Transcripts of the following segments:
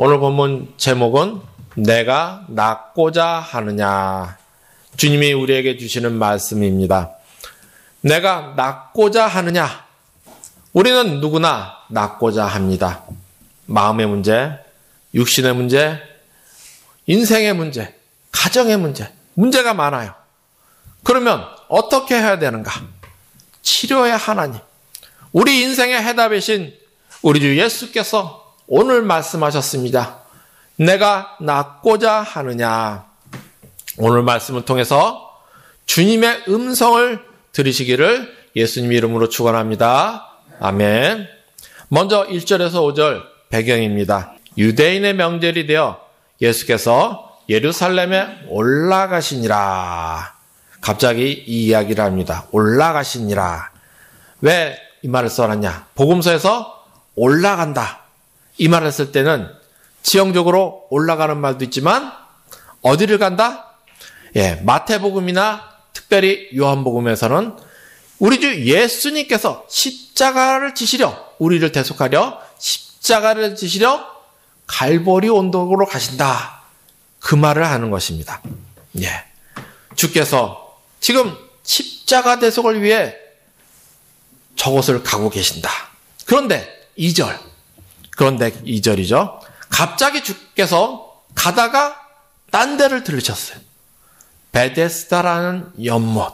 오늘 본문 제목은 내가 낫고자 하느냐. 주님이 우리에게 주시는 말씀입니다. 내가 낫고자 하느냐. 우리는 누구나 낫고자 합니다. 마음의 문제, 육신의 문제, 인생의 문제, 가정의 문제, 문제가 많아요. 그러면 어떻게 해야 되는가? 치료의 하나님, 우리 인생의 해답이신 우리 주 예수께서 오늘 말씀하셨습니다. 내가 낫고자 하느냐. 오늘 말씀을 통해서 주님의 음성을 들으시기를 예수님 이름으로 축원합니다. 아멘. 먼저 1절에서 5절 배경입니다. 유대인의 명절이 되어 예수께서 예루살렘에 올라가시니라. 갑자기 이 이야기를 합니다. 올라가시니라. 왜 이 말을 써놨냐? 복음서에서 올라간다. 이 말을 했을 때는 지형적으로 올라가는 말도 있지만 어디를 간다? 마태복음이나 특별히 요한복음에서는 우리 주 예수님께서 십자가를 지시려, 우리를 대속하려 십자가를 지시려 갈보리 언덕으로 가신다. 그 말을 하는 것입니다. 주께서 지금 십자가 대속을 위해 저곳을 가고 계신다. 그런데 2절이죠. 갑자기 주께서 가다가 딴 데를 들으셨어요. 베데스다라는 연못,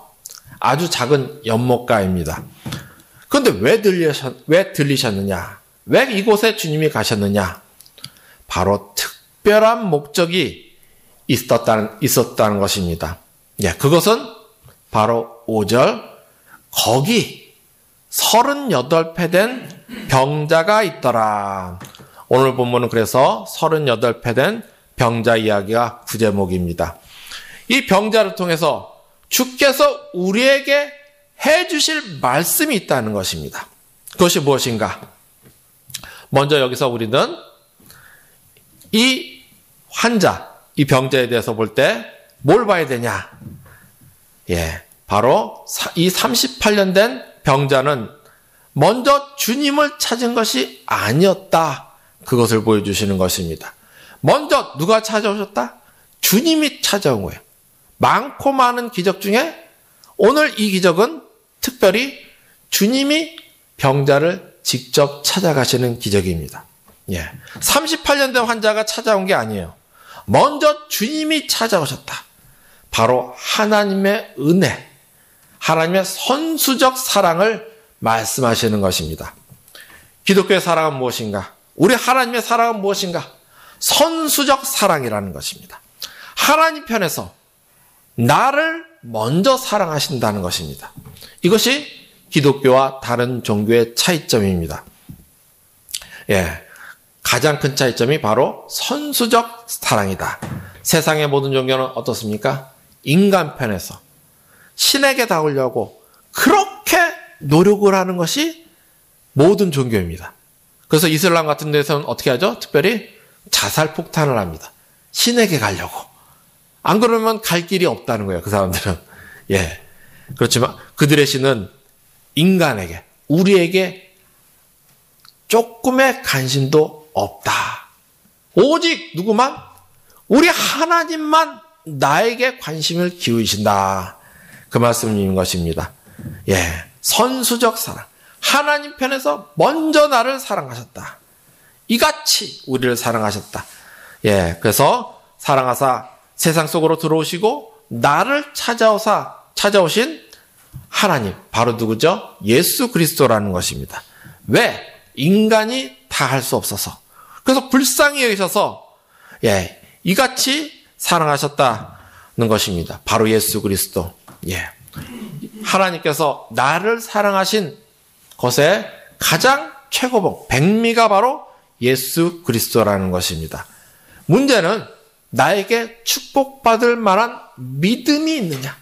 아주 작은 연못가입니다. 그런데 왜 들리셨느냐? 왜 이곳에 주님이 가셨느냐? 바로 특별한 목적이 있었다는 것입니다. 그것은 바로 5절, 거기 38배 된 병자가 있더라. 오늘 본문은 그래서 38배 된 병자 이야기가 부제목입니다. 이 병자를 통해서 주께서 우리에게 해주실 말씀이 있다는 것입니다. 그것이 무엇인가? 먼저 여기서 우리는 이 환자, 이 병자에 대해서 볼 때 뭘 봐야 되냐? 바로 이 38년 된 병자는 먼저 주님을 찾은 것이 아니었다. 그것을 보여주시는 것입니다. 먼저 누가 찾아오셨다? 주님이 찾아온 거예요. 많고 많은 기적 중에 오늘 이 기적은 특별히 주님이 병자를 직접 찾아가시는 기적입니다. 38년 된 환자가 찾아온 게 아니에요. 먼저 주님이 찾아오셨다. 바로 하나님의 은혜, 하나님의 선수적 사랑을 말씀하시는 것입니다. 기독교의 사랑은 무엇인가? 우리 하나님의 사랑은 무엇인가? 선수적 사랑이라는 것입니다. 하나님 편에서 나를 먼저 사랑하신다는 것입니다. 이것이 기독교와 다른 종교의 차이점입니다. 가장 큰 차이점이 바로 선수적 사랑이다. 세상의 모든 종교는 어떻습니까? 인간 편에서 신에게 닿으려고 그렇게 노력을 하는 것이 모든 종교입니다. 그래서 이슬람 같은 데서는 어떻게 하죠? 특별히 자살 폭탄을 합니다. 신에게 가려고. 안 그러면 갈 길이 없다는 거예요. 그 사람들은. 그렇지만 그들의 신은 인간에게, 우리에게 조금의 관심도 없다. 오직 누구만? 우리 하나님만 나에게 관심을 기울이신다. 그 말씀인 것입니다. 선수적 사랑. 하나님 편에서 먼저 나를 사랑하셨다. 이같이 우리를 사랑하셨다. 그래서 사랑하사 세상 속으로 들어오시고 나를 찾아오신 하나님, 바로 누구죠? 예수 그리스도라는 것입니다. 왜? 인간이 다 할 수 없어서. 그래서 불쌍히 여기셔서 이같이 사랑하셨다는 것입니다. 바로 예수 그리스도. 하나님께서 나를 사랑하신 것의 가장 최고봉, 백미가 바로 예수 그리스도라는 것입니다. 문제는 나에게 축복받을 만한 믿음이 있느냐?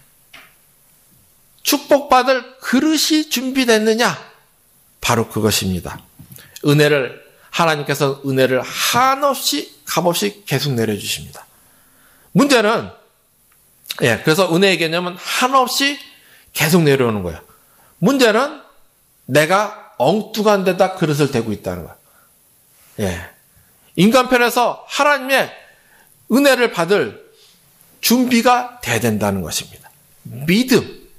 축복받을 그릇이 준비됐느냐? 바로 그것입니다. 하나님께서 은혜를 한없이 값없이 계속 내려주십니다. 문제는, 그래서 은혜의 개념은 한없이 계속 내려오는 거예요. 문제는 내가 엉뚱한 데다 그릇을 대고 있다는 거예요. 인간편에서 하나님의 은혜를 받을 준비가 돼야 된다는 것입니다. 믿음.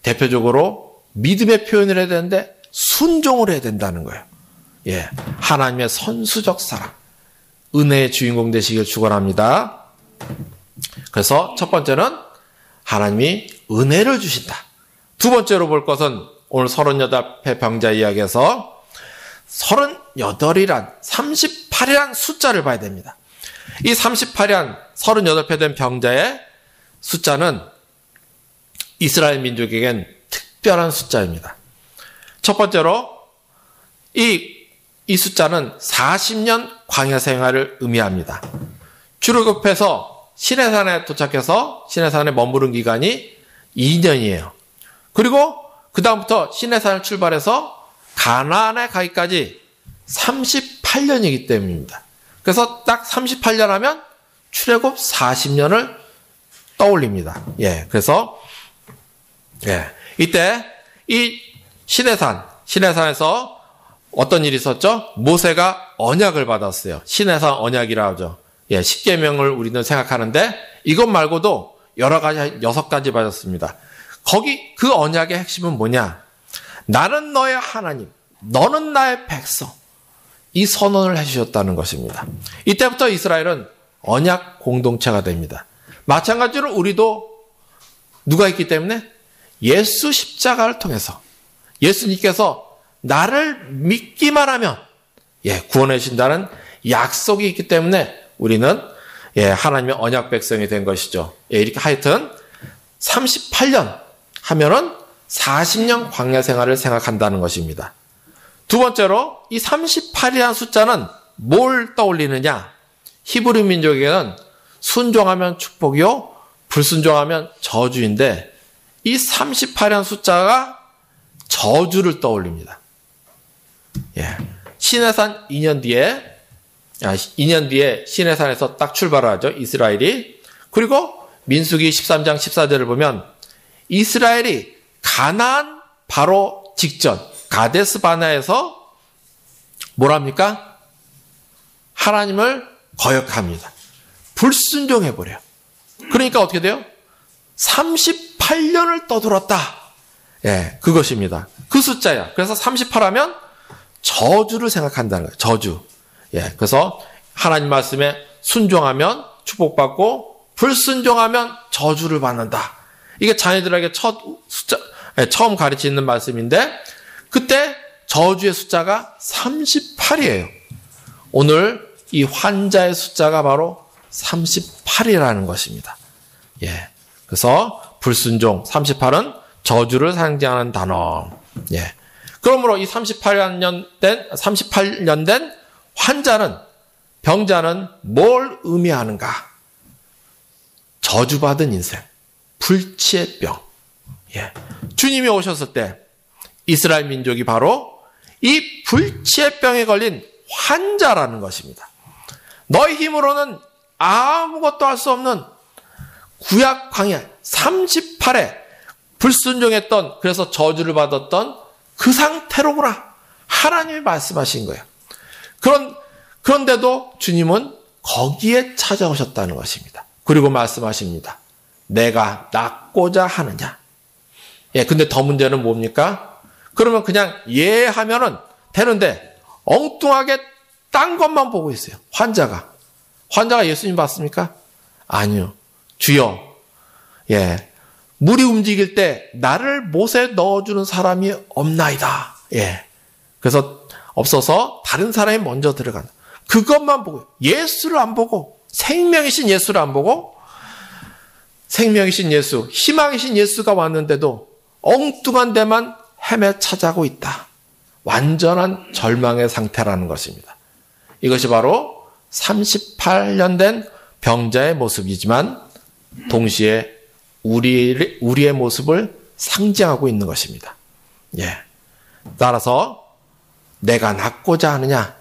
대표적으로 믿음의 표현을 해야 되는데 순종을 해야 된다는 거예요. 예, 하나님의 선수적 사랑. 은혜의 주인공 되시길 축원합니다. 그래서 첫 번째는 하나님이 은혜를 주신다. 두 번째로 볼 것은 오늘 38회 병자 이야기에서 38이란 38이란 숫자를 봐야 됩니다. 이 38이란 38회 된 병자의 숫자는 이스라엘 민족에겐 특별한 숫자입니다. 첫 번째로 이 숫자는 40년 광야 생활을 의미합니다. 출애굽해서 시내산에 도착해서 시내산에 머무른 기간이 2년이에요. 그리고 그 다음부터 시내산을 출발해서 가나안에 가기까지 38년이기 때문입니다. 그래서 딱 38년 하면 출애굽 40년을 떠올립니다. 예, 그래서 이때 이 시내산에서 어떤 일이 있었죠? 모세가 언약을 받았어요. 시내산 언약이라 하죠. 예, 10계명을 우리는 생각하는데 이것 말고도 여러 가지 6가지 받았습니다. 거기 그 언약의 핵심은 뭐냐? 나는 너의 하나님, 너는 나의 백성. 이 선언을 해주셨다는 것입니다. 이때부터 이스라엘은 언약 공동체가 됩니다. 마찬가지로 우리도 누가 있기 때문에 예수 십자가를 통해서 예수님께서 나를 믿기만 하면 구원해 주신다는 약속이 있기 때문에 우리는 하나님의 언약 백성이 된 것이죠. 이렇게 하여튼 38년 하면은 40년 광야 생활을 생각한다는 것입니다. 두 번째로 이 38이라는 숫자는 뭘 떠올리느냐? 히브리 민족에게는 순종하면 축복이요, 불순종하면 저주인데 이 38이라는 숫자가 저주를 떠올립니다. 시내산 2년 뒤에 시내산에서 딱 출발을 하죠. 이스라엘이. 그리고 민수기 13장 14절을 보면 이스라엘이 가나안 바로 직전 가데스 바네아에서 뭐랍니까? 하나님을 거역합니다. 불순종해버려요. 그러니까 어떻게 돼요? 38년을 떠들었다. 그것입니다. 그 숫자야. 그래서 38하면 저주를 생각한다는 거예요. 저주. 그래서 하나님 말씀에 순종하면 축복받고 불순종하면 저주를 받는다. 이게 자녀들에게 처음 가르치는 말씀인데 그때 저주의 숫자가 38이에요. 오늘 이 환자의 숫자가 바로 38이라는 것입니다. 그래서 불순종 38은 저주를 상징하는 단어. 그러므로 이 38년 된 병자는 뭘 의미하는가? 저주받은 인생, 불치의 병. 주님이 오셨을 때 이스라엘 민족이 바로 이 불치의 병에 걸린 환자라는 것입니다. 너희 힘으로는 아무것도 할 수 없는 구약 광야 38에 불순종했던, 그래서 저주를 받았던 그 상태로구나. 하나님이 말씀하신 거예요. 그런데도 주님은 거기에 찾아오셨다는 것입니다. 그리고 말씀하십니다. 내가 낫고자 하느냐. 근데 더 문제는 뭡니까? 그러면 그냥 하면은 되는데 엉뚱하게 딴 것만 보고 있어요. 환자가 예수님 봤습니까? 아니요. 주여, 물이 움직일 때 나를 못에 넣어주는 사람이 없나이다. 그래서 없어서 다른 사람이 먼저 들어간다. 그것만 보고, 예수를 안 보고, 생명이신 예수를 안 보고, 생명이신 예수, 희망이신 예수가 왔는데도 엉뚱한 데만 헤매 찾아가고 있다. 완전한 절망의 상태라는 것입니다. 이것이 바로 38년 된 병자의 모습이지만 동시에 우리의 모습을 상징하고 있는 것입니다. 따라서 내가 낫고자 하느냐?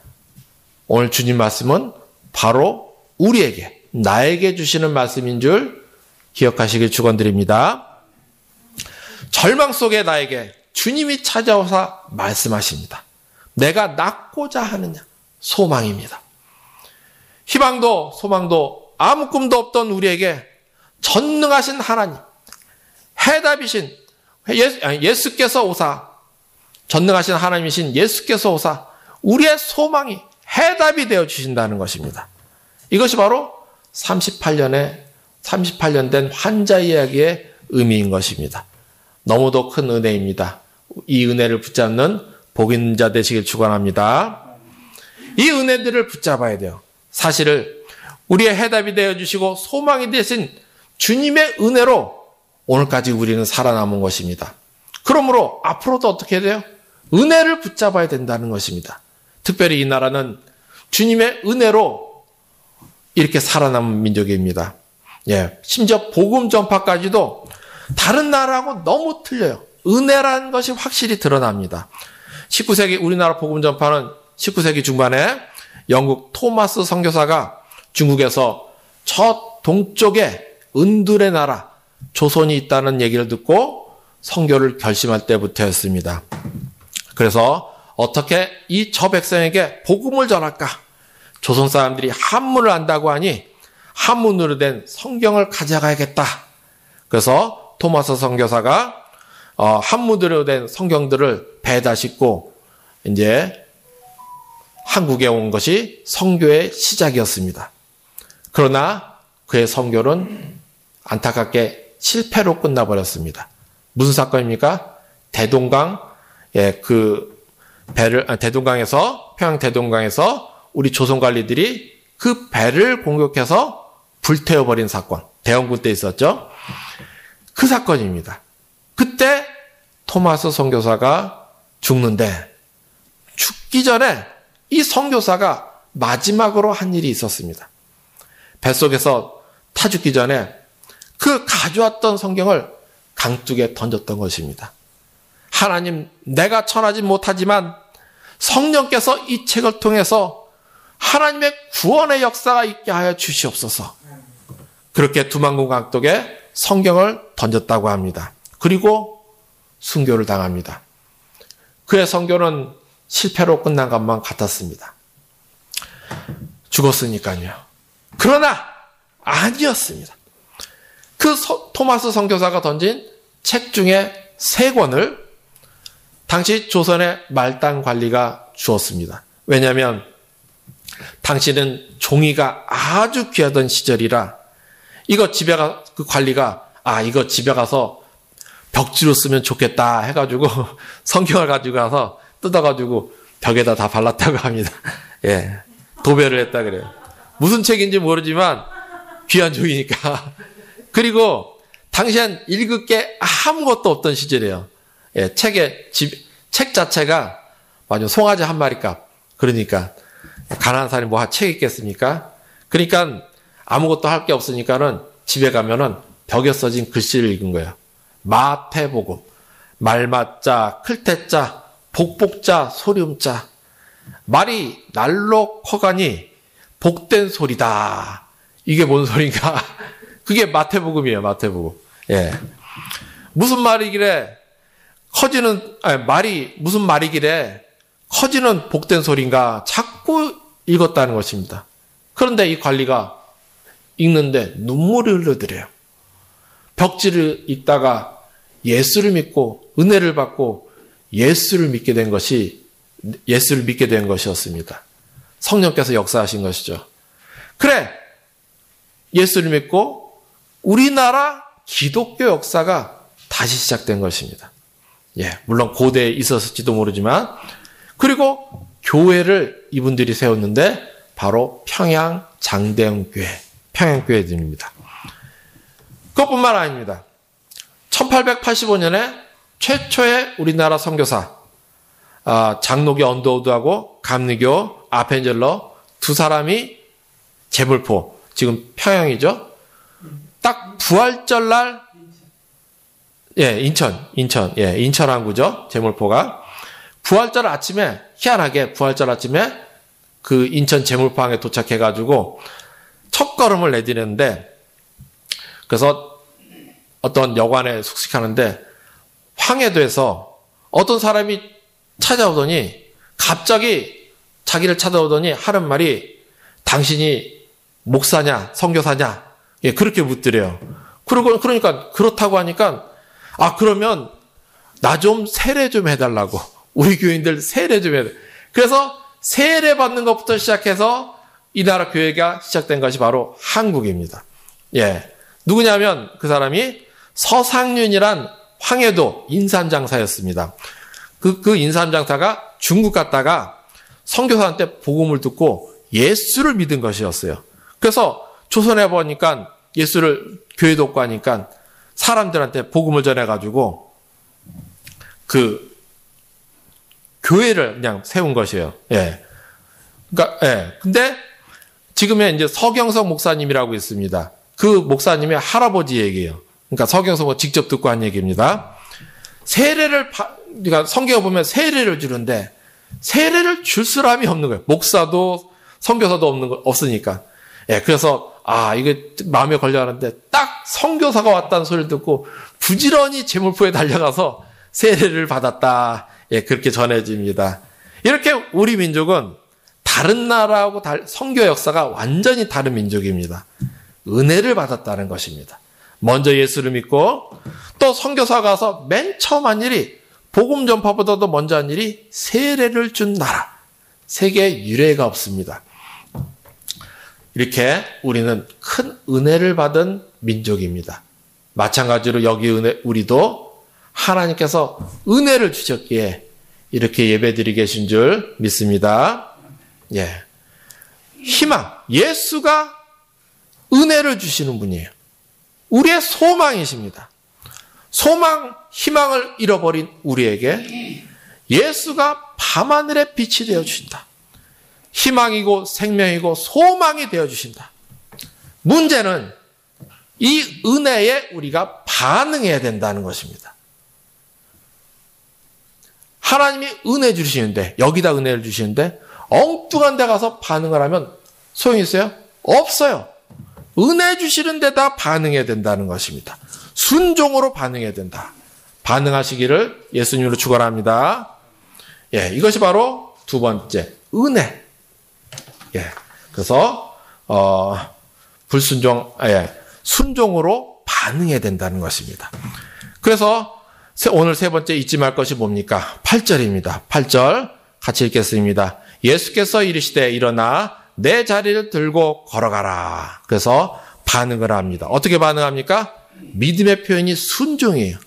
오늘 주님 말씀은 바로 우리에게, 나에게 주시는 말씀인 줄 기억하시길 축원드립니다. 절망 속에 나에게 주님이 찾아오사 말씀하십니다. 내가 낫고자 하느냐? 소망입니다. 희망도 소망도 아무 꿈도 없던 우리에게 전능하신 하나님, 해답이신 예수께서 오사, 전능하신 하나님이신 예수께서 오사 우리의 소망이 해답이 되어 주신다는 것입니다. 이것이 바로 38년 된 환자 이야기의 의미인 것입니다. 너무도 큰 은혜입니다. 이 은혜를 붙잡는 복 있는 자 되시길 축원합니다. 이 은혜들을 붙잡아야 돼요. 사실을 우리의 해답이 되어주시고 소망이 되신 주님의 은혜로 오늘까지 우리는 살아남은 것입니다. 그러므로 앞으로도 어떻게 해야 돼요? 은혜를 붙잡아야 된다는 것입니다. 특별히 이 나라는 주님의 은혜로 이렇게 살아남은 민족입니다. 예, 심지어 복음 전파까지도 다른 나라하고 너무 틀려요. 은혜라는 것이 확실히 드러납니다. 19세기 우리나라 복음 전파는 19세기 중반에 영국 토마스 선교사가 중국에서 저 동쪽에 은둔의 나라 조선이 있다는 얘기를 듣고 선교를 결심할 때부터였습니다. 그래서 어떻게 이 저 백성에게 복음을 전할까? 조선 사람들이 한문을 안다고 하니 한문으로 된 성경을 가져가야겠다. 그래서 토마스 선교사가 한문으로 된 성경들을 배에다 싣고 이제 한국에 온 것이 선교의 시작이었습니다. 그러나 그의 선교는 안타깝게 실패로 끝나버렸습니다. 무슨 사건입니까? 대동강, 대동강에서, 평양 대동강에서 우리 조선 관리들이 그 배를 공격해서 불태워버린 사건. 대원군 때 있었죠? 그 사건입니다. 그때 토마스 선교사가 죽는데 죽기 전에 이 선교사가 마지막으로 한 일이 있었습니다. 뱃속에서 타 죽기 전에 그 가져왔던 성경을 강둑에 던졌던 것입니다. 하나님, 내가 전하지 못하지만 성령께서 이 책을 통해서 하나님의 구원의 역사가 있게 하여 주시옵소서. 그렇게 두만군 강둑에 성경을 던졌다고 합니다. 그리고 순교를 당합니다. 그의 선교는 실패로 끝난 것만 같았습니다. 죽었으니까요. 그러나 아니었습니다. 그 토마스 선교사가 던진 책 중에 3권을 당시 조선의 말단 관리가 주었습니다. 왜냐하면 당시는 종이가 아주 귀하던 시절이라 이거 그 관리가 이거 집에 가서 벽지로 쓰면 좋겠다 해가지고 성경을 가지고 가서 뜯어가지고 벽에다 다 발랐다고 합니다. 예, 도배를 했다 그래요. 무슨 책인지 모르지만 귀한 종이니까. 그리고 당시엔 읽을 게 아무것도 없던 시절이에요. 예, 책 자체가 맞아 송아지 한 마리 값. 그러니까 가난한 사람이 뭐 책 읽겠습니까? 그러니까 아무것도 할 게 없으니까는 집에 가면은 벽에 써진 글씨를 읽은 거예요. 마태복음, 말마자, 클테자, 복복자, 소리음자. 말이 날로 커가니 복된 소리다. 이게 뭔 소리인가? 그게 마태복음이에요, 마태복음. 예. 무슨 말이길래 말이 무슨 말이길래 커지는 복된 소리인가? 자꾸 읽었다는 것입니다. 그런데 이 관리가 읽는데 눈물이 흘러들어요. 벽지를 읽다가 예수를 믿고 은혜를 받고 예수를 믿게 된 것이었습니다. 성령께서 역사하신 것이죠. 그래, 예수를 믿고 우리나라 기독교 역사가 다시 시작된 것입니다. 예, 물론 고대에 있었을지도 모르지만, 그리고 교회를 이분들이 세웠는데 바로 평양 장대영교회, 평양교회들입니다. 그것뿐만 아닙니다. 1885년에 최초의 우리나라 선교사, 장로교 언더우드하고 감리교 아펜젤러 2사람이 제물포, 지금 평양이죠. 딱 부활절날, 예, 인천 항구죠. 제물포가. 부활절 아침에, 희한하게 부활절 아침에 그 인천 제물포항에 도착해가지고 첫 걸음을 내디는데, 그래서 어떤 여관에 숙식하는데 황해도에서 어떤 사람이 찾아오더니 갑자기 자기를 찾아오더니 하는 말이 당신이 목사냐 선교사냐 예, 그렇게 묻더래요. 그러니까 그렇다고 하니까 그러면 나 좀 세례 좀 해달라고. 우리 교인들 세례 좀 해달라고. 그래서 세례 받는 것부터 시작해서 이 나라 교회가 시작된 것이 바로 한국입니다. 예. 누구냐면 그 사람이 서상륜이란 황해도 인삼장사였습니다. 그 인삼장사가 중국 갔다가 선교사한테 복음을 듣고 예수를 믿은 것이었어요. 그래서 조선에 보니까 예수를 교회도 없고 하니까 사람들한테 복음을 전해가지고 그 교회를 그냥 세운 것이에요. 예. 그러니까, 예. 근데 지금의 이제 서경석 목사님이라고 있습니다. 그 목사님의 할아버지 얘기예요. 그러니까 서경석 직접 듣고 한 얘기입니다. 그러니까 성경에 보면 세례를 주는데 세례를 줄 사람이 없는 거예요. 목사도 선교사도 없으니까. 예, 그래서 이게 마음에 걸려하는데 딱 선교사가 왔다는 소리를 듣고 부지런히 제물포에 달려가서 세례를 받았다. 예, 그렇게 전해집니다. 이렇게 우리 민족은 다른 나라하고 선교 역사가 완전히 다른 민족입니다. 은혜를 받았다는 것입니다. 먼저 예수를 믿고 또 선교사 가서 맨 처음 한 일이 복음 전파보다도 먼저 한 일이 세례를 준 나라. 세계에 유례가 없습니다. 이렇게 우리는 큰 은혜를 받은 민족입니다. 마찬가지로 여기 우리도 하나님께서 은혜를 주셨기에 이렇게 예배드리게 계신 줄 믿습니다. 예. 희망. 예수가 은혜를 주시는 분이에요. 우리의 소망이십니다. 소망, 희망을 잃어버린 우리에게 예수가 밤하늘의 빛이 되어주신다. 희망이고 생명이고 소망이 되어주신다. 문제는 이 은혜에 우리가 반응해야 된다는 것입니다. 하나님이 은혜 주시는데, 여기다 은혜를 주시는데 엉뚱한 데 가서 반응을 하면 소용이 있어요? 없어요. 은혜 주시는 데다 반응해야 된다는 것입니다. 순종으로 반응해야 된다. 반응하시기를 예수님으로 축원합니다. 예, 이것이 바로 두 번째 은혜. 예, 그래서 순종으로 반응해야 된다는 것입니다. 그래서 오늘 세 번째 잊지 말 것이 뭡니까? 8절입니다. 8절 같이 읽겠습니다. 예수께서 이르시되 일어나 내 자리를 들고 걸어가라. 그래서 반응을 합니다. 어떻게 반응합니까? 믿음의 표현이 순종이에요.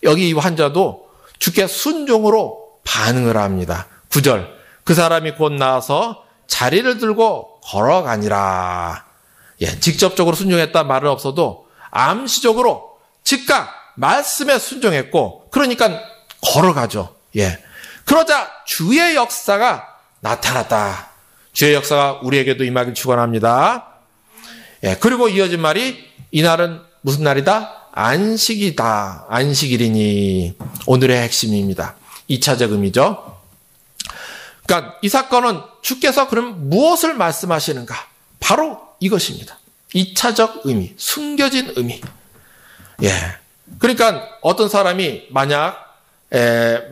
여기 이 환자도 주께 순종으로 반응을 합니다. 9절 그 사람이 곧 나와서 자리를 들고 걸어가니라. 예, 직접적으로 순종했다 말은 없어도 암시적으로 즉각 말씀에 순종했고 그러니까 걸어가죠. 예. 그러자 주의 역사가 나타났다. 주의 역사가 우리에게도 임하길 축원합니다. 예, 그리고 이어진 말이 이날은 무슨 날이다? 안식이다. 안식일이니 오늘의 핵심입니다. 2차적 의미죠. 그러니까 이 사건은 주께서 그럼 무엇을 말씀하시는가? 바로 이것입니다. 2차적 의미, 숨겨진 의미. 예. 그러니까 어떤 사람이 만약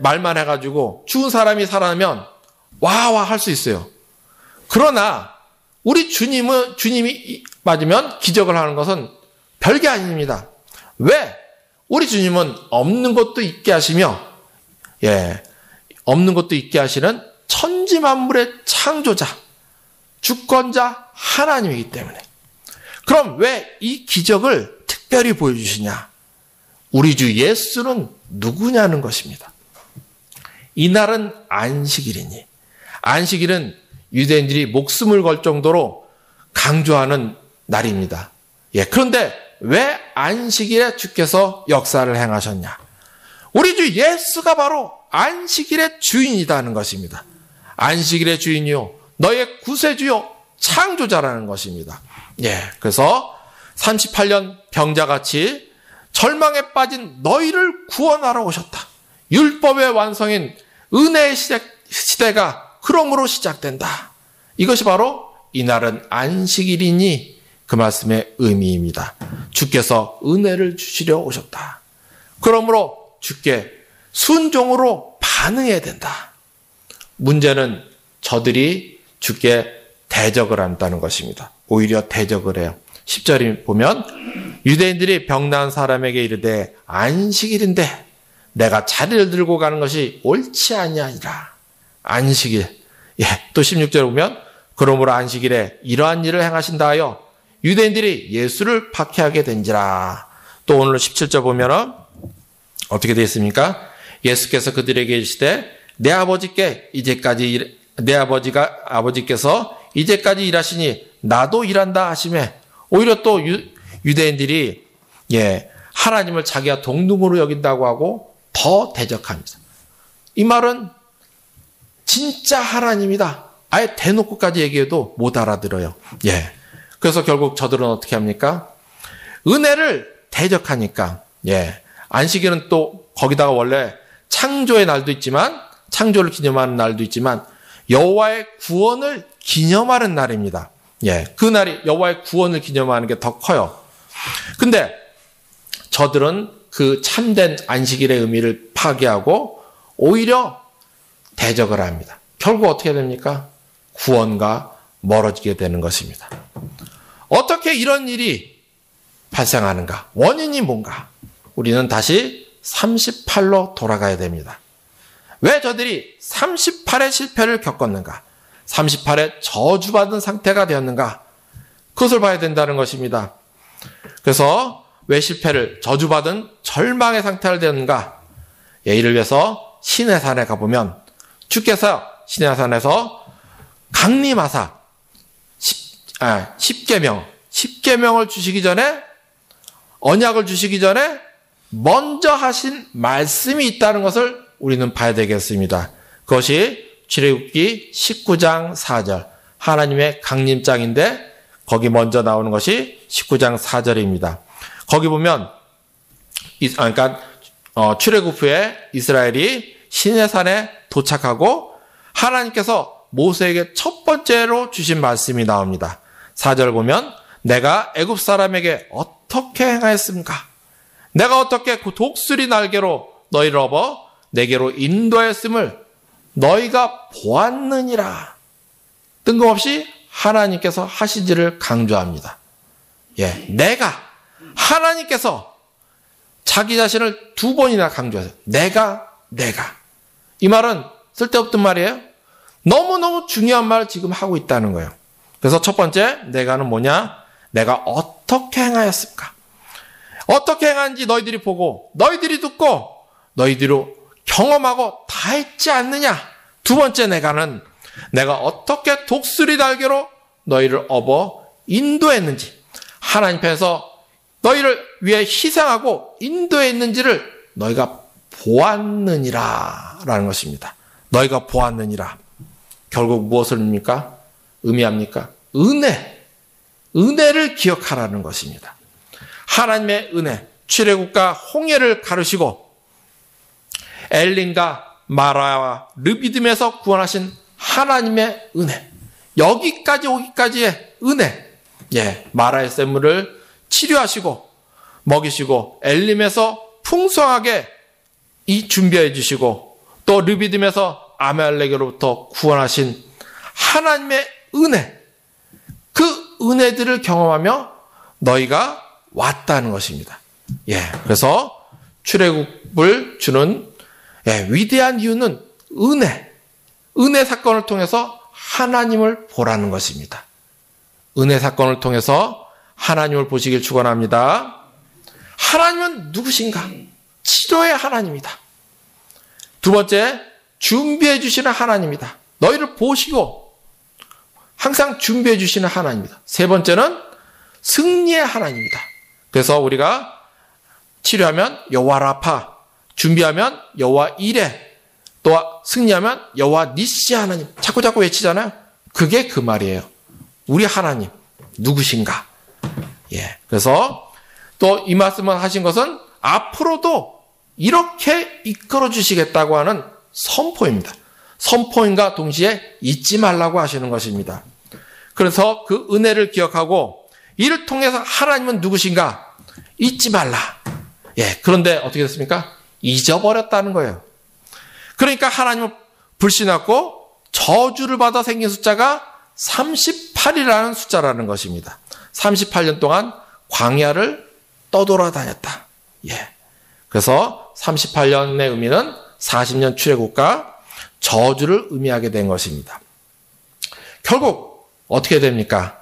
말만 해가지고 죽은 사람이 살아나면 와와 할 수 있어요. 그러나 우리 주님이 맞으면 기적을 하는 것은 별게 아닙니다. 왜? 우리 주님은 없는 것도 있게 하시며, 예, 없는 것도 있게 하시는 천지 만물의 창조자, 주권자 하나님이기 때문에. 그럼 왜 이 기적을 특별히 보여주시냐? 우리 주 예수는 누구냐는 것입니다. 이날은 안식일이니. 안식일은 유대인들이 목숨을 걸 정도로 강조하는 날입니다. 예, 그런데 왜 안식일에 주께서 역사를 행하셨냐? 우리 주 예수가 바로 안식일의 주인이라는 것입니다. 안식일의 주인이요, 너의 구세주요, 창조자라는 것입니다. 예, 그래서 38년 병자같이 절망에 빠진 너희를 구원하러 오셨다. 율법의 완성인 은혜의 시대가 그러므로 시작된다. 이것이 바로 이날은 안식일이니 그 말씀의 의미입니다. 주께서 은혜를 주시려 오셨다. 그러므로 주께 순종으로 반응해야 된다. 문제는 저들이 주께 대적을 한다는 것입니다. 오히려 대적을 해요. 10절에 보면 유대인들이 병난 사람에게 이르되 안식일인데 내가 자리를 들고 가는 것이 옳지 아니하니라. 안식일. 또 16절에 보면 그러므로 안식일에 이러한 일을 행하신다 하여 유대인들이 예수를 박해하게 된지라. 또 오늘 17절 보면 어떻게 되어 있습니까? 예수께서 그들에게 이르시되 내 아버지께서 이제까지 일하시니 나도 일한다 하시매, 오히려 또 유대인들이 하나님을 자기가 동등으로 여긴다고 하고 더 대적합니다. 이 말은 진짜 하나님이다. 아예 대놓고까지 얘기해도 못 알아들어요. 그래서 결국 저들은 어떻게 합니까? 은혜를 대적하니까. 안식일은 또 거기다가 원래 창조의 날도 있지만, 창조를 기념하는 날도 있지만 여호와의 구원을 기념하는 날입니다. 그 날이 여호와의 구원을 기념하는 게 더 커요. 근데 저들은 그 참된 안식일의 의미를 파괴하고 오히려 대적을 합니다. 결국 어떻게 됩니까? 구원과 멀어지게 되는 것입니다. 어떻게 이런 일이 발생하는가? 원인이 뭔가? 우리는 다시 38로 돌아가야 됩니다. 왜 저들이 38의 실패를 겪었는가? 38의 저주받은 상태가 되었는가? 그것을 봐야 된다는 것입니다. 그래서 왜 실패를, 저주받은 절망의 상태를 되었는가? 이를 위해서 시내산에 가보면 주께서 시내산에서 강림하사 10계명을 주시기 전에, 언약을 주시기 전에 먼저 하신 말씀이 있다는 것을 우리는 봐야 되겠습니다. 그것이 출애굽기 19장 4절 하나님의 강림장인데 거기 먼저 나오는 것이 19장 4절입니다. 거기 보면 출애굽 후에 이스라엘이 시내산에 도착하고 하나님께서 모세에게 첫 번째로 주신 말씀이 나옵니다. 4절 보면 내가 애굽 사람에게 어떻게 행하였습니까? 내가 어떻게 그 독수리 날개로 너희를 업어 내게로 인도하였음을 너희가 보았느니라. 뜬금없이 하나님께서 하시지를 강조합니다. 하나님께서 자기 자신을 두 번이나 강조하세요. 내가. 이 말은 쓸데없던 말이에요. 너무너무 중요한 말을 지금 하고 있다는 거예요. 그래서 첫 번째, 내가는 뭐냐? 내가 어떻게 행하였습니까? 어떻게 행하는지 너희들이 보고, 너희들이 듣고, 너희들이 경험하고 다 했지 않느냐? 두 번째, 내가는 내가 어떻게 독수리 날개로 너희를 업어 인도했는지, 하나님 편에서 너희를 위해 희생하고 인도했는지를 너희가 보았느니라 라는 것입니다. 너희가 보았느니라. 결국 무엇을 의미합니까? 은혜를 기억하라는 것입니다. 하나님의 은혜, 출애굽과 홍해를 가르시고 엘린과 마라와 르비딤에서 구원하신 하나님의 은혜, 여기까지 오기까지의 은혜. 마라의 샘물을 치료하시고 먹이시고 엘림에서 풍성하게 준비해 주시고 또 르비딤에서 아말렉으로부터 구원하신 하나님의 은혜, 그 은혜들을 경험하며 너희가 왔다는 것입니다. 그래서 출애굽을 주는 위대한 이유는 은혜 사건을 통해서 하나님을 보라는 것입니다. 은혜 사건을 통해서 하나님을 보시길 축원합니다. 하나님은 누구신가? 치료의 하나님이다. 두 번째, 준비해 주시는 하나님이다. 너희를 보시고 항상 준비해 주시는 하나님이다. 세 번째는 승리의 하나님이다. 그래서 우리가 치료하면 여호와 라파, 준비하면 여호와 이레, 또 승리하면 여호와 니시 하나님. 자꾸 외치잖아요. 그게 그 말이에요. 우리 하나님 누구신가? 그래서 또 이 말씀을 하신 것은 앞으로도 이렇게 이끌어 주시겠다고 하는 선포입니다. 선포인과 동시에 잊지 말라고 하시는 것입니다. 그래서 그 은혜를 기억하고 이를 통해서 하나님은 누구신가? 잊지 말라. 그런데 어떻게 됐습니까? 잊어버렸다는 거예요. 그러니까 하나님을 불신하고 저주를 받아 생긴 숫자가 38이라는 숫자라는 것입니다. 38년 동안 광야를 떠돌아다녔다. 예. 그래서 38년의 의미는 40년 출애굽과 저주를 의미하게 된 것입니다. 결국 어떻게 됩니까?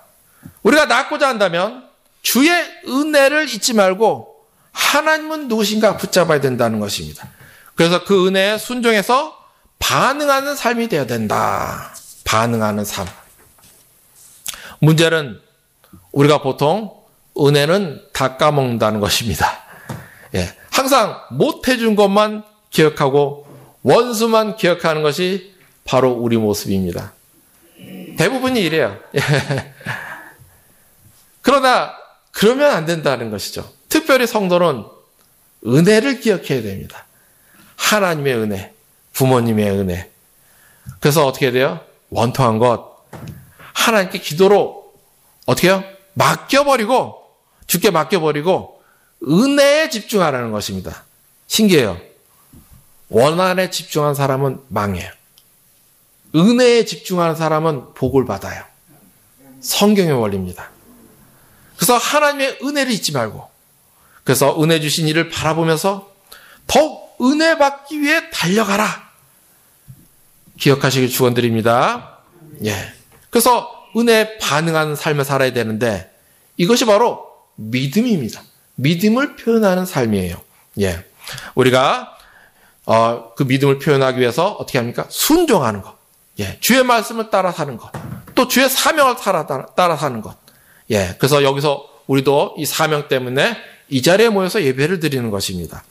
우리가 낫고자 한다면 주의 은혜를 잊지 말고 하나님은 누구신가 붙잡아야 된다는 것입니다. 그래서 그 은혜에 순종해서 반응하는 삶이 되어야 된다. 반응하는 삶. 문제는 우리가 보통 은혜는 다 까먹는다는 것입니다. 예, 항상 못해준 것만 기억하고 원수만 기억하는 것이 바로 우리 모습입니다. 대부분이 이래요. 예. 그러나 그러면 안 된다는 것이죠. 특별히 성도는 은혜를 기억해야 됩니다. 하나님의 은혜, 부모님의 은혜. 그래서 어떻게 돼요? 원통한 것 하나님께 기도로 어떻게 해요? 맡겨버리고 주께 맡겨버리고 은혜에 집중하라는 것입니다. 신기해요. 원한에 집중한 사람은 망해요. 은혜에 집중하는 사람은 복을 받아요. 성경의 원리입니다. 그래서 하나님의 은혜를 잊지 말고 그래서 은혜 주신 이를 바라보면서 더욱 은혜 받기 위해 달려가라. 기억하시길 축원드립니다. 예. 그래서 은혜에 반응하는 삶을 살아야 되는데 이것이 바로 믿음입니다. 믿음을 표현하는 삶이에요. 예. 우리가 그 믿음을 표현하기 위해서 어떻게 합니까? 순종하는 것. 예. 주의 말씀을 따라 사는 것. 또 주의 사명을 따라 사는 것. 예. 그래서 여기서 우리도 이 사명 때문에 이 자리에 모여서 예배를 드리는 것입니다.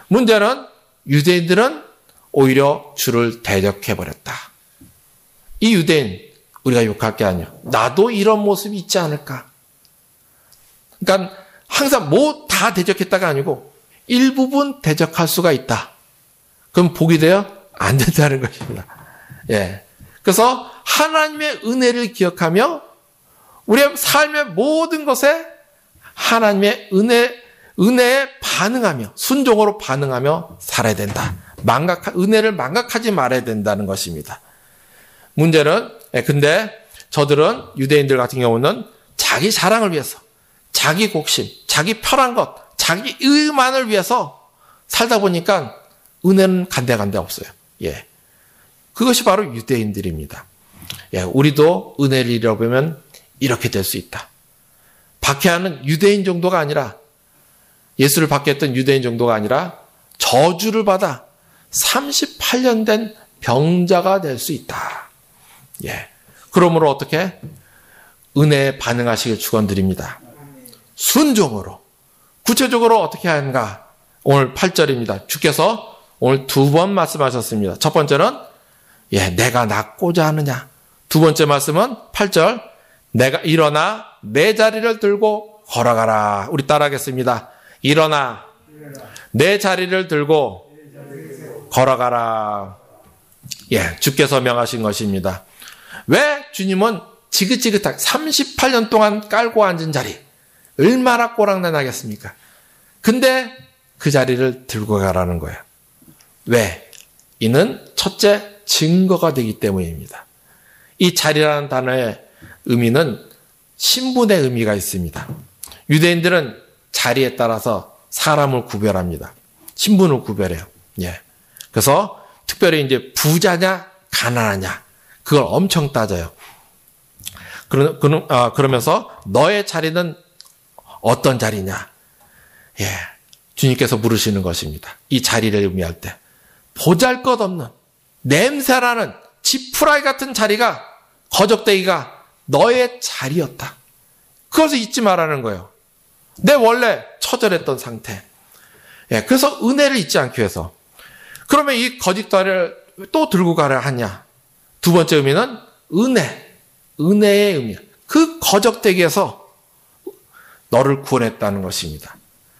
문제는 유대인들은 오히려 주를 대적해버렸다. 이 유대인 우리가 욕할 게 아니에요. 나도 이런 모습이 있지 않을까. 그러니까 항상 뭐 다 대적했다가 아니고 일부분 대적할 수가 있다. 그럼 복이 돼요? 안 된다는 것입니다. 예. 그래서 하나님의 은혜를 기억하며 우리의 삶의 모든 것에 하나님의 은혜에 반응하며 순종으로 반응하며 살아야 된다. 은혜를 망각하지 말아야 된다는 것입니다. 문제는 근데 저들은 유대인들 같은 경우는 자기 자랑을 위해서 자기 곡심, 자기 편한 것, 자기 의만을 위해서 살다 보니까 은혜는 간데간데 없어요. 예. 그것이 바로 유대인들입니다. 예, 우리도 은혜를 잃어보면 이렇게 될 수 있다. 박해하는 유대인 정도가 아니라 예수를 박해했던 유대인 정도가 아니라 저주를 받아 38년 된 병자가 될 수 있다. 예. 그러므로 어떻게 은혜에 반응하시길 축원드립니다. 순종으로. 구체적으로 어떻게 하는가? 오늘 8절입니다. 주께서 오늘 두 번 말씀하셨습니다. 첫 번째는 내가 낫고자 하느냐. 두 번째 말씀은 8절 내가 일어나 내 자리를 들고 걸어가라. 우리 따라하겠습니다. 일어나 내 자리를 들고 걸어가라. 예, 주께서 명하신 것입니다. 왜 주님은 지긋지긋하게 38년 동안 깔고 앉은 자리 얼마나 꼬랑내나겠습니까? 근데 그 자리를 들고 가라는 거예요. 왜? 이는 첫째 증거가 되기 때문입니다. 이 자리라는 단어의 의미는 신분의 의미가 있습니다. 유대인들은 자리에 따라서 사람을 구별합니다. 신분을 구별해요. 예. 그래서 특별히 이제 부자냐 가난하냐 그걸 엄청 따져요. 그러면서 너의 자리는 어떤 자리냐? 예. 주님께서 물으시는 것입니다. 이 자리를 의미할 때 보잘것없는 냄새나는 지푸라기 같은 자리가 거적대기가 너의 자리였다. 그것을 잊지 말라는 거예요. 내 원래 처절했던 상태. 예, 그래서 은혜를 잊지 않기 위해서. 그러면 이 거짓다리를 또 들고 가려 하냐? 두 번째 의미는 은혜의 의미. 그 거적대기에서 너를 구원했다는 것입니다.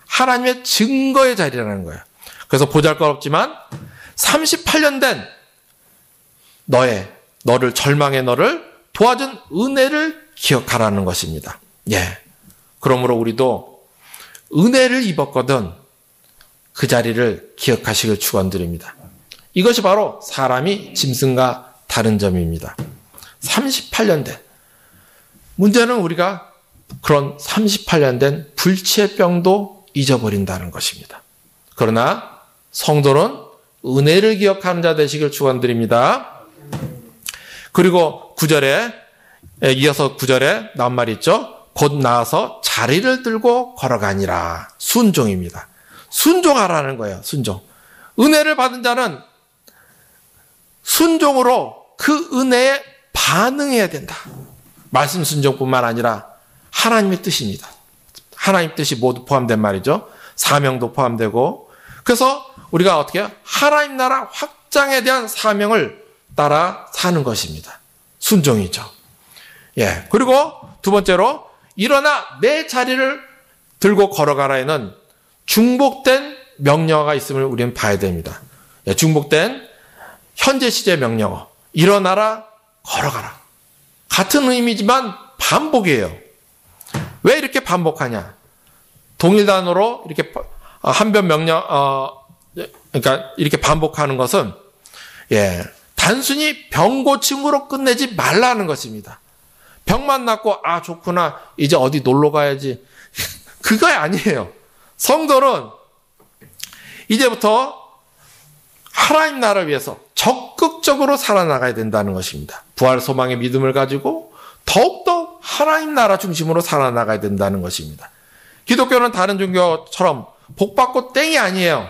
하나님의 증거의 자리라는 거예요. 그래서 보잘것없지만 38년 된 너를 절망의 너를 도와준 은혜를 기억하라는 것입니다. 예. 그러므로 우리도 은혜를 입었거든 그 자리를 기억하시길 축원드립니다. 이것이 바로 사람이 짐승과 다른 점입니다. 38년 된. 문제는 우리가 그런 38년 된 불치의 병도 잊어버린다는 것입니다. 그러나 성도는 은혜를 기억하는 자 되시길 축원드립니다. 그리고 9절에 이어서 9절에 나온 말이 있죠. 곧 나와서 자리를 들고 걸어가니라. 순종입니다. 순종하라는 거예요. 순종. 은혜를 받은 자는 순종으로 그 은혜에 반응해야 된다. 말씀 순종뿐만 아니라 하나님의 뜻입니다. 하나님 뜻이 모두 포함된 말이죠. 사명도 포함되고. 그래서 우리가 어떻게 해요? 하나님 나라 확장에 대한 사명을 따라 사는 것입니다. 순종이죠. 예. 그리고 두 번째로 일어나 내 자리를 들고 걸어가라에는 중복된 명령어가 있음을 우리는 봐야 됩니다. 예, 중복된 현재 시제 명령어. 일어나라, 걸어가라. 같은 의미지만 반복이에요. 왜 이렇게 반복하냐? 동일 단어로 이렇게 한 변 명령, 그러니까 이렇게 반복하는 것은, 예, 단순히 병 고침으로 끝내지 말라는 것입니다. 병만 낫고, 아, 좋구나. 이제 어디 놀러 가야지. 그거 아니에요. 성도는 이제부터 하나님 나라를 위해서 적극적으로 살아나가야 된다는 것입니다. 부활 소망의 믿음을 가지고 더욱더 하나님 나라 중심으로 살아나가야 된다는 것입니다. 기독교는 다른 종교처럼 복받고 땡이 아니에요.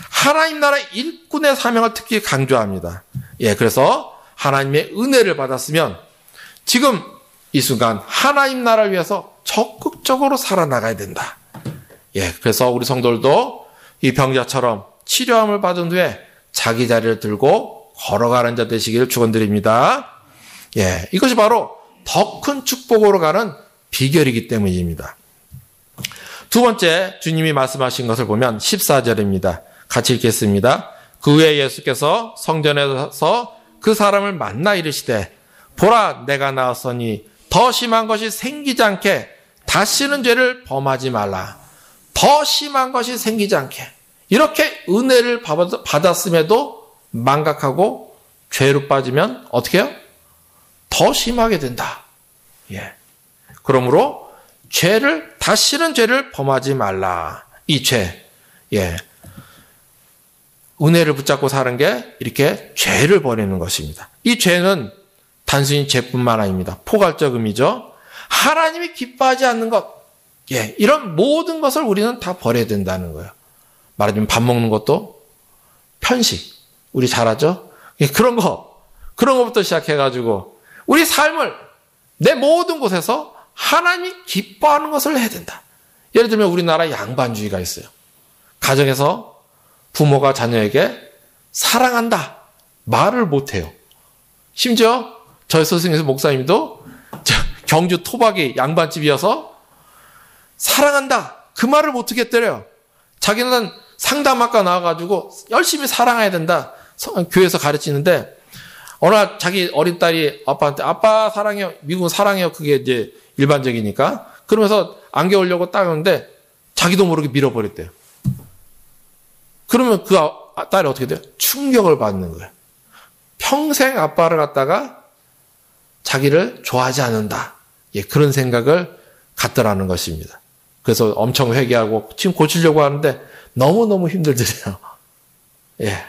하나님 나라 일꾼의 사명을 특히 강조합니다. 예, 그래서 하나님의 은혜를 받았으면 지금 이 순간 하나님 나라를 위해서 적극적으로 살아나가야 된다. 예, 그래서 우리 성도들도 이 병자처럼 치료함을 받은 후에 자기 자리를 들고 걸어가는 자 되시기를 축원드립니다. 예, 이것이 바로 더 큰 축복으로 가는 비결이기 때문입니다. 두 번째 주님이 말씀하신 것을 보면 14절입니다. 같이 읽겠습니다. 그 후에 예수께서 성전에서 그 사람을 만나 이르시되 보라 내가 나왔으니 더 심한 것이 생기지 않게 다시는 죄를 범하지 말라. 더 심한 것이 생기지 않게. 이렇게 은혜를 받았음에도 망각하고 죄로 빠지면 어떻게 해요? 더 심하게 된다. 예. 그러므로 다시는 죄를 범하지 말라. 이 죄. 예. 은혜를 붙잡고 사는 게 이렇게 죄를 버리는 것입니다. 이 죄는 단순히 죄뿐만 아닙니다. 포괄적 의미죠. 하나님이 기뻐하지 않는 것. 예. 이런 모든 것을 우리는 다 버려야 된다는 거예요. 말하자면 밥 먹는 것도 편식. 우리 잘 하죠? 예, 그런 것부터 시작해가지고 우리 삶을 내 모든 곳에서 하나님이 기뻐하는 것을 해야 된다. 예를 들면 우리나라 양반주의가 있어요. 가정에서 부모가 자녀에게 사랑한다 말을 못해요. 심지어 저희 스승에서 목사님도 경주 토박이 양반집이어서 사랑한다 그 말을 못 하겠더래요. 자기는 상담학과 나와가지고 열심히 사랑해야 된다 교회에서 가르치는데 어느 날 자기 어린 딸이 아빠한테 아빠 사랑해요. 미국은 사랑해요. 그게 이제 일반적이니까. 그러면서 안겨오려고 따는데 자기도 모르게 밀어버렸대요. 그러면 그 딸이 어떻게 돼요? 충격을 받는 거예요. 평생 아빠를 갖다가 자기를 좋아하지 않는다. 예, 그런 생각을 갖더라는 것입니다. 그래서 엄청 회개하고 지금 고치려고 하는데 너무너무 힘들더래요. 예.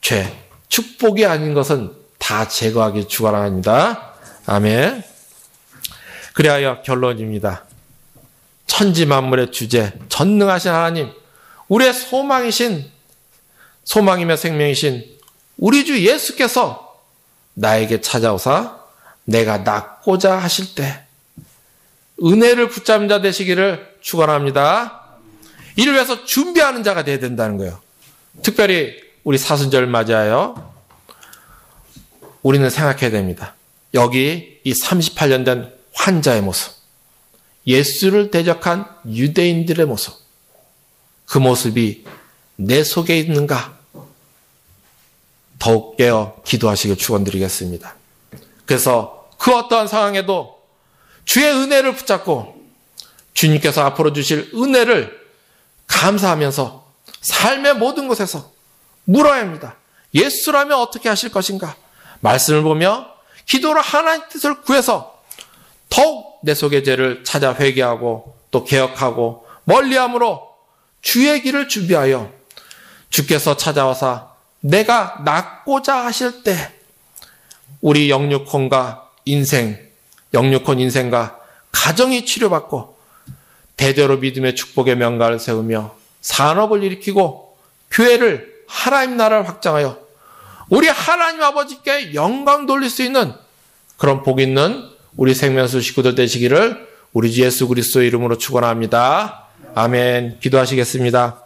죄. 축복이 아닌 것은 다 제거하기 축원합니다. 아멘. 그리하여 결론입니다. 천지 만물의 주제, 전능하신 하나님, 우리의 소망이며 생명이신 우리 주 예수께서 나에게 찾아오사 내가 낫고자 하실 때 은혜를 붙잡는 자 되시기를 축원합니다. 이를 위해서 준비하는 자가 되어야 된다는 거예요. 특별히 우리 사순절 맞이하여 우리는 생각해야 됩니다. 여기 이 38년 된 환자의 모습, 예수를 대적한 유대인들의 모습, 그 모습이 내 속에 있는가? 더욱 깨어 기도하시길 축원드리겠습니다. 그래서 그 어떠한 상황에도 주의 은혜를 붙잡고 주님께서 앞으로 주실 은혜를 감사하면서 삶의 모든 곳에서 물어야 합니다. 예수라면 어떻게 하실 것인가? 말씀을 보며 기도로 하나님 뜻을 구해서 더욱 내 속의 죄를 찾아 회개하고 또 개혁하고 멀리함으로 주의 길을 준비하여 주께서 찾아와서 내가 낫고자 하실 때 우리 영육혼과 영육혼 인생과 가정이 치료받고 대대로 믿음의 축복의 명가를 세우며 산업을 일으키고 교회를 하나님 나라를 확장하여 우리 하나님 아버지께 영광 돌릴 수 있는 그런 복 있는 우리 생명수 식구들 되시기를 우리 주 예수 그리스도의 이름으로 축원합니다. 아멘. 기도하시겠습니다.